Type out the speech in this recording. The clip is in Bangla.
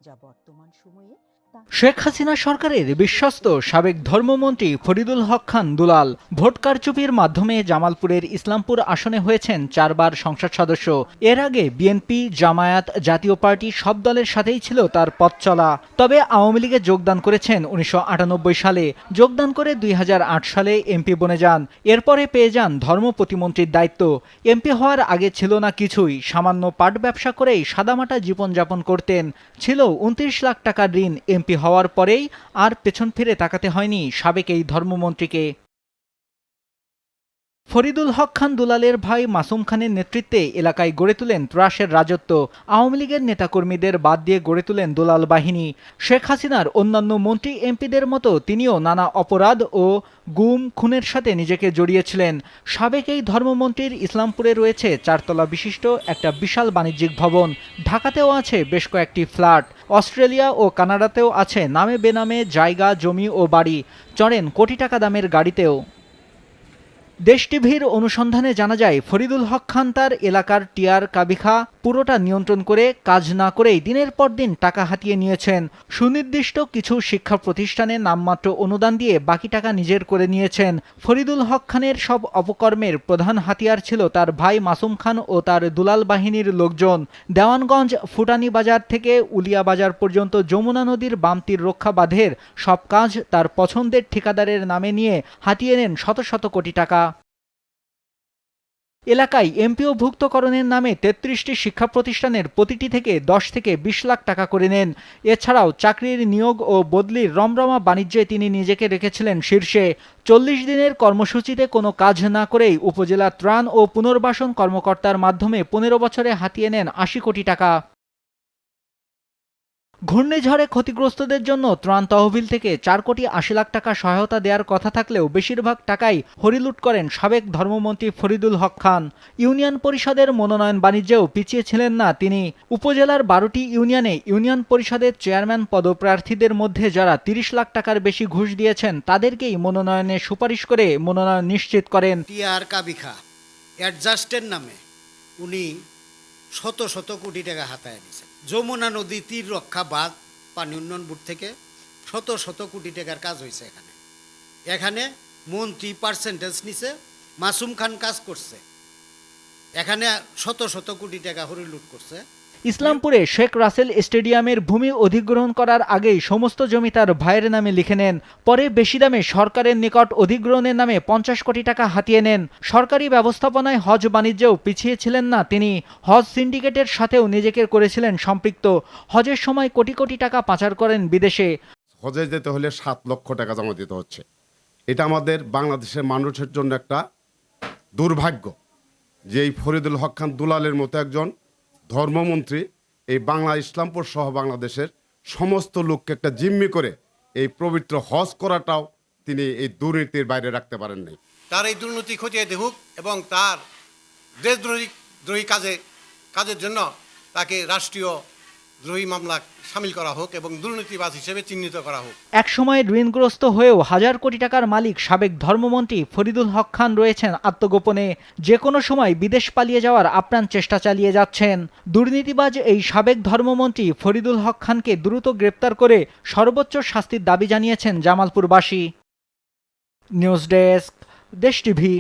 যা বর্তমান সময়ে শেখ হাসিনা সরকারের বিশ্বস্ত সাবেক ধর্মমন্ত্রী ফরিদুল হক খান দুলাল ভোট কারচুপির মাধ্যমে জামালপুরের ইসলামপুর আসনে হয়েছেন 4 বার সংসদ সদস্য। এর আগে বিএনপি, জামায়াত, জাতীয় পার্টি সব দলের সাথেই ছিল তার পথ চলা। তবে আওয়ামী লীগে যোগদান করেছেন 1998 সালে। যোগদান করে 2008 সালে এমপি বনে যান। এরপরে পেয়ে যান ধর্ম প্রতিমন্ত্রীর দায়িত্ব। এমপি হওয়ার আগে ছিল না কিছুই, সামান্য পাট ব্যবসা করেই সাদামাটা জীবনযাপন করতেন। ছিল 29 লাখ টাকার ঋণ। এমপি হওয়ার পরেই আর পেছন ফিরে তাকাতে হয়নি সাবেক এই ধর্মমন্ত্রীকে। ফরিদুল হক খান দুলালের ভাই মাসুম খানের নেতৃত্বে এলাকায় গড়ে তোলেন ত্রাসের রাজত্ব। আওয়ামী লীগের নেতাকর্মীদের বাদ দিয়ে গড়ে তোলেন দুলাল বাহিনী। শেখ হাসিনার অন্যান্য মন্ত্রী এমপিদের মতো তিনিও নানা অপরাধ ও গুম খুনের সাথে নিজেকে জড়িয়েছিলেন। সাবেক এই ধর্মমন্ত্রীর ইসলামপুরে রয়েছে 4 তলা বিশিষ্ট একটা বিশাল বাণিজ্যিক ভবন। ঢাকাতেও আছে বেশ কয়েকটি ফ্ল্যাট। অস্ট্রেলিয়া ও কানাডাতেও আছে নামে বেনামে জায়গা, জমি ও বাড়ি। চড়েন কোটি টাকা দামের গাড়িতেও। দেশ টিভির অনুসন্ধানে জানা যায়, ফরিদুল হক খান তার এলাকার টিয়ার কাবিখা পুরোটা নিয়ন্ত্রণ করে কাজ না করেই দিনের পর দিন টাকা হাতিয়ে নিয়েছেন। সুনির্দিষ্ট কিছু শিক্ষা প্রতিষ্ঠানে নামমাত্র অনুদান দিয়ে বাকি টাকা নিজের করে নিয়েছেন। ফরিদুল হক খানের সব অপকর্মের প্রধান হাতিয়ার ছিল তার ভাই মাসুম খান ও তার দুলাল বাহিনীর লোকজন। দেওয়ানগঞ্জ, ফুটানি বাজার থেকে উলিয়া বাজার পর্যন্ত যমুনা নদীর বাম তীর রক্ষা বাঁধের সব কাজ তার পছন্দের ঠিকাদারের নামে নিয়ে হাতিয়ে নেন শত শত কোটি টাকা। এলাকায় এমপিওভুক্তকরণের নামে 33টি শিক্ষা প্রতিষ্ঠানের প্রতিটি থেকে 10 থেকে 20 লাখ টাকা করে নেন। এছাড়াও চাকরির নিয়োগ ও বদলির রমরমা বাণিজ্যে তিনি নিজেকে রেখেছিলেন শীর্ষে। 40 দিনের কর্মসূচিতে কোনো কাজ না করেই উপজেলা ত্রাণ ও পুনর্বাসন কর্মকর্তার মাধ্যমে 15 বছরে হাতিয়ে নেন 80 কোটি টাকা। ঘূর্ণিঝড়ে ক্ষতিগ্রস্তদের জন্য ত্রাণ তহবিল থেকে 4 কোটি 80 লাখ টাকা সহায়তা দেওয়ার কথা থাকলেও বেশিরভাগ টাকাই হরিলুট করেন সাবেক ধর্মমন্ত্রী ফরিদুল হক খান। ইউনিয়ন পরিষদের মনোনয়ন বাণিজ্যেও পিছিয়ে ছিলেন না তিনি। উপজেলার 12টি ইউনিয়নে ইউনিয়ন পরিষদের চেয়ারম্যান পদপ্রার্থীদের মধ্যে যারা 30 লাখ টাকার বেশি ঘুষ দিয়েছেন তাদেরকেই মনোনয়নে সুপারিশ করে মনোনয়ন নিশ্চিত করেন। টিয়ার কাবিখা অ্যাডজাস্টের নামে উনি শত শত কোটি টাকা হাতায় নিয়েছেন। যমুনা নদী তীর রক্ষা বাঁধ পানি উন্নয়ন বোর্ড থেকে শত শত কোটি টাকার কাজ হয়েছে। এখানে মন্ত্রী পার্সেন্টেজ নিছে, মাসুম খান কাজ করছে, এখানে শত শত কোটি টাকা হরিলুট করছে। ইসলামপুরে শেখ রাসেল স্টেডিয়ামের ভূমি অধিগ্রহণ করার আগেই সমস্ত জমি তার ভাইয়ের নামে লিখে নেন। পরে বেশি দামে সরকারের নিকট অধিগ্রহণের নামে 50 কোটি টাকা হাতিয়ে নেন। সরকারি ব্যবস্থাপনায় হজ বাণিজ্যেও পিছিয়ে ছিলেন না তিনি। হজ সিন্ডিকেটের সাথেও নিজেকে করেছিলেন সম্পৃক্ত। হজের সময় কোটি কোটি টাকা পাচার করেন বিদেশে। হজে যেতে হলে 7 লক্ষ টাকা জমা দিতে হচ্ছে। এটা আমাদের বাংলাদেশের মানুষের জন্য একটা দুর্ভাগ্য যে এই ফরিদুল হক খান দুলালের মতো একজন ধর্মমন্ত্রী এই বাংলা ইসলামপুর সহ বাংলাদেশের সমস্ত লোককে একটা জিম্মি করে এই পবিত্র হজ করাটাও তিনি এই দুর্নীতির বাইরে রাখতে পারেন নাই। তার এই দুর্নীতি খতিয়ে দেখুক এবং তার দেশদ্রোহী কাজের জন্য তাকে রাষ্ট্রীয় দ্রোহী মামলা শামিল করা হোক এবং দুর্নীতিবাজ হিসেবে চিহ্নিত করা হোক। একসময় ঋণগ্রস্ত হয়েও হাজার কোটি টাকার মালিক সাবেক ধর্মমন্ত্রী ফরিদুল হক খান রয়েছেন আত্মগোপনে। যে কোনো সময় বিদেশ পালিয়ে যাওয়ার আপ্রাণ চেষ্টা চালিয়ে যাচ্ছেন। দুর্নীতিবাজ এই সাবেক ধর্মমন্ত্রী ফরিদুল হক খানকে দ্রুত গ্রেপ্তার করে সর্বোচ্চ শাস্তির দাবি জানিয়েছেন জামালপুরবাসী। নিউজ ডেস্ক, দেশ টিভি।